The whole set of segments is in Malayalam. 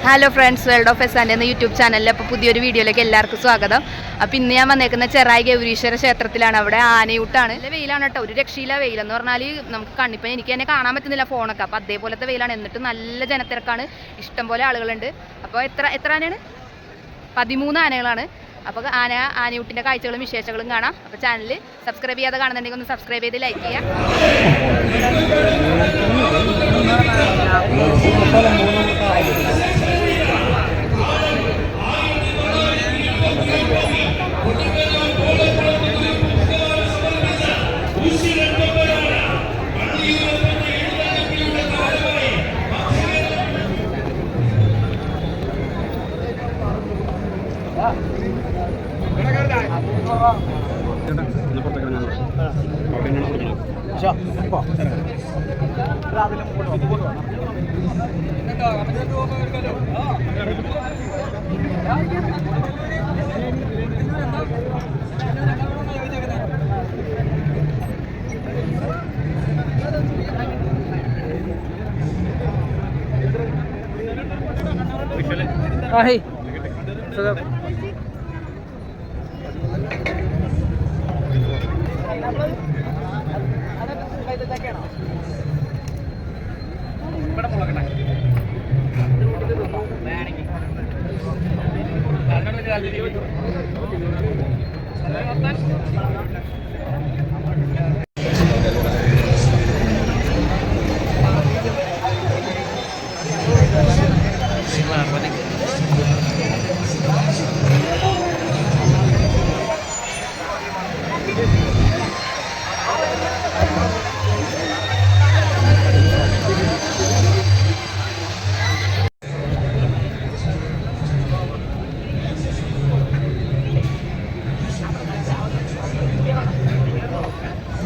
ഹലോ ഫ്രണ്ട്സ്, വേൾഡ് ഓഫ് എസാൻ്റെ എന്ന യൂട്യൂബ് ചാനലിൽ അപ്പോൾ പുതിയൊരു വീഡിയോയിലേക്ക് എല്ലാവർക്കും സ്വാഗതം. അപ്പോൾ ഇന്ന് ഞാൻ വന്നേക്കുന്ന ചെറായി ഗൗരീശ്വര ക്ഷേത്രത്തിലാണ്. അവിടെ ആനയൂട്ടാണ്. നല്ല വെയിലാണ് കേട്ടോ, ഒരു രക്ഷയില്ല. വെയിലെന്ന് പറഞ്ഞാൽ നമുക്ക് കണ്ണിപ്പം എനിക്ക് തന്നെ കാണാൻ പറ്റുന്നില്ല ഫോണൊക്കെ. അപ്പോൾ അതേപോലത്തെ വെയിലാണ്. എന്നിട്ട് നല്ല ജനത്തിരക്കാണ്, ഇഷ്ടംപോലെ ആളുകളുണ്ട്. അപ്പോൾ എത്ര ആനയാണ്? 13 ആനകളാണ്. അപ്പോൾ ആനയൂട്ടിൻ്റെ കാഴ്ചകളും വിശേഷങ്ങളും കാണാം. അപ്പോൾ ചാനൽ സബ്സ്ക്രൈബ് ചെയ്യാതെ കാണുന്നുണ്ടെങ്കിൽ ഒന്ന് സബ്സ്ക്രൈബ് ചെയ്ത് ലൈക്ക് ചെയ്യുക.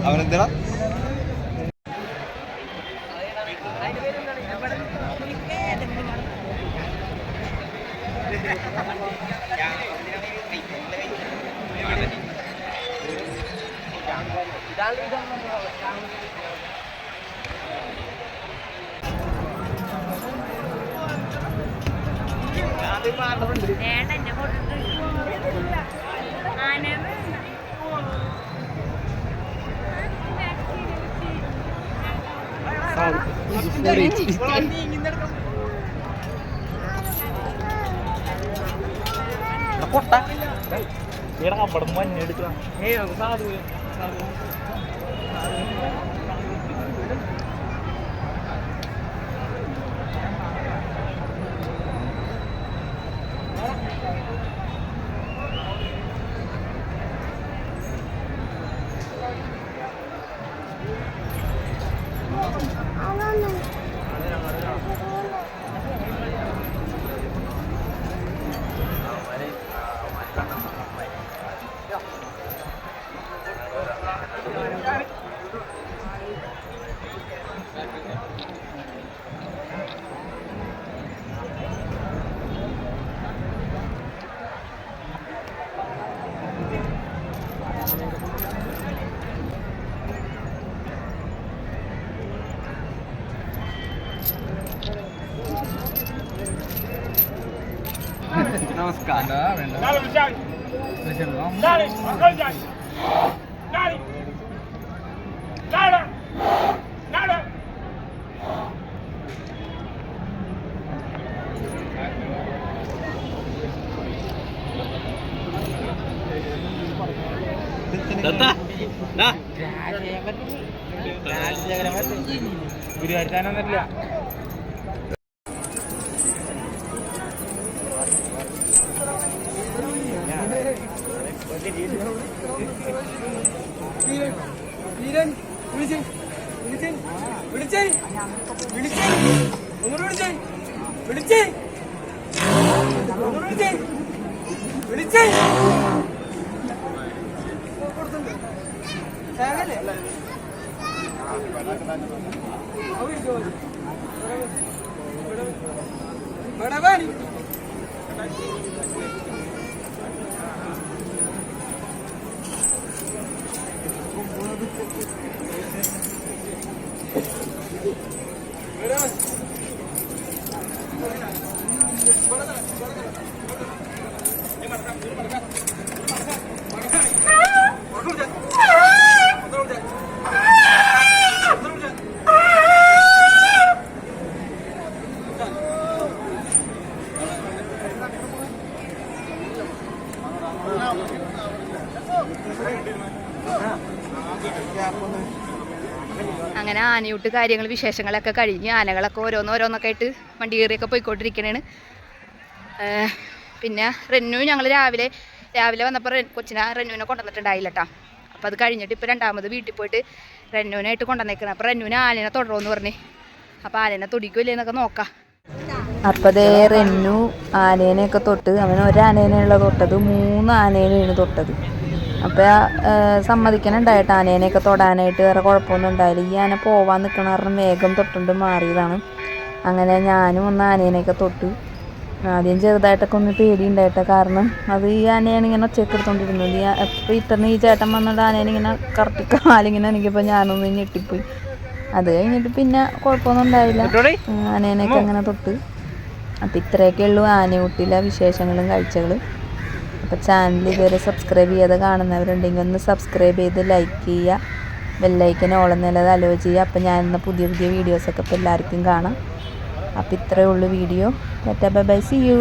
അവനെന്താ പൊട്ട അവിടെ മഞ്ഞെടുക്കുക. സാധു നമസ്കാരം. ഗുരുവായൂർക്കാനൊന്നുമില്ല. അങ്ങനെ ആനയൂട്ട് കാര്യങ്ങൾ വിശേഷങ്ങളൊക്കെ കഴിഞ്ഞ് ആനകളൊക്കെ ഓരോന്നോരോന്നൊക്കെ ആയിട്ട് വണ്ടി കയറിയൊക്കെ പോയിക്കൊണ്ടിരിക്കണേണ്. പിന്നെ റെന്നു ഞങ്ങൾ രാവിലെ വന്നപ്പോൾ റെന്നുവിനെ കൊണ്ടുവന്നിട്ടുണ്ടായില്ല കേട്ടോ. അപ്പോൾ അത് കഴിഞ്ഞിട്ട് ഇപ്പോൾ രണ്ടാമത് വീട്ടിൽ പോയിട്ട് റെന്നുവിനായിട്ട് കൊണ്ടുവന്നേക്കണം. അപ്പോൾ റെന്നുവിന് ആനേനെ തുടരുമെന്ന് പറഞ്ഞ്. അപ്പോൾ ആനേനെ തൊടിക്കില്ലേ എന്നൊക്കെ നോക്കാം. അപ്പോൾ അതേ റെന്നു ആനേനെയൊക്കെ തൊട്ട് അവൻ ഒരാനേനെയുള്ള തൊട്ടത് 3 ആനേനെയാണ് തൊട്ടത്. അപ്പോൾ സമ്മതിക്കണുണ്ടായിട്ട് ആനേനെയൊക്കെ തൊടാനായിട്ട് വേറെ കുഴപ്പമൊന്നും ഉണ്ടായില്ല. ഈ ആന പോവാൻ നിൽക്കണ കാരണം വേഗം തൊട്ടുകൊണ്ട് മാറിയതാണ്. അങ്ങനെ ഞാനും ഒന്ന് ആനേനെയൊക്കെ തൊട്ട്. ആദ്യം ചെറുതായിട്ടൊക്കെ ഒന്ന് പേടി ഉണ്ടായിട്ടോ, കാരണം അത് ഈ ആനയാണ് ഇങ്ങനെ ഒച്ചയൊക്കെ എടുത്തോണ്ടിരുന്നത്. എപ്പോൾ ഇത്തന്നെ ഈ ചേട്ടൻ വന്നിട്ട് ആനേനിങ്ങനെ കറക്റ്റ് കാലിങ്ങനെ എനിക്കിപ്പോൾ ഞാനൊന്ന് ഞെട്ടിപ്പോയി. അത് കഴിഞ്ഞിട്ട് പിന്നെ കുഴപ്പമൊന്നും ഉണ്ടായില്ല. ആനേനെയൊക്കെ അങ്ങനെ തൊട്ട്. അപ്പോൾ ഇത്രയൊക്കെ ഉള്ളൂ ആനയൂട്ടിലെ വിശേഷങ്ങളും കാഴ്ചകളും. അപ്പോൾ ചാനൽ ഇതുവരെ സബ്സ്ക്രൈബ് ചെയ്യാതെ കാണുന്നവരുണ്ടെങ്കിൽ ഒന്ന് സബ്സ്ക്രൈബ് ചെയ്ത് ലൈക്ക് ചെയ്യുക, ബെല്ലൈക്കൻ ഓളുന്നുള്ളത് അലോ ചെയ്യുക. അപ്പോൾ ഞാനിന്ന് പുതിയ വീഡിയോസൊക്കെ ഇപ്പോൾ എല്ലാവർക്കും കാണാം. അപ്പോൾ ഇത്രയേ ഉള്ളൂ video. Tata bye bye, see U.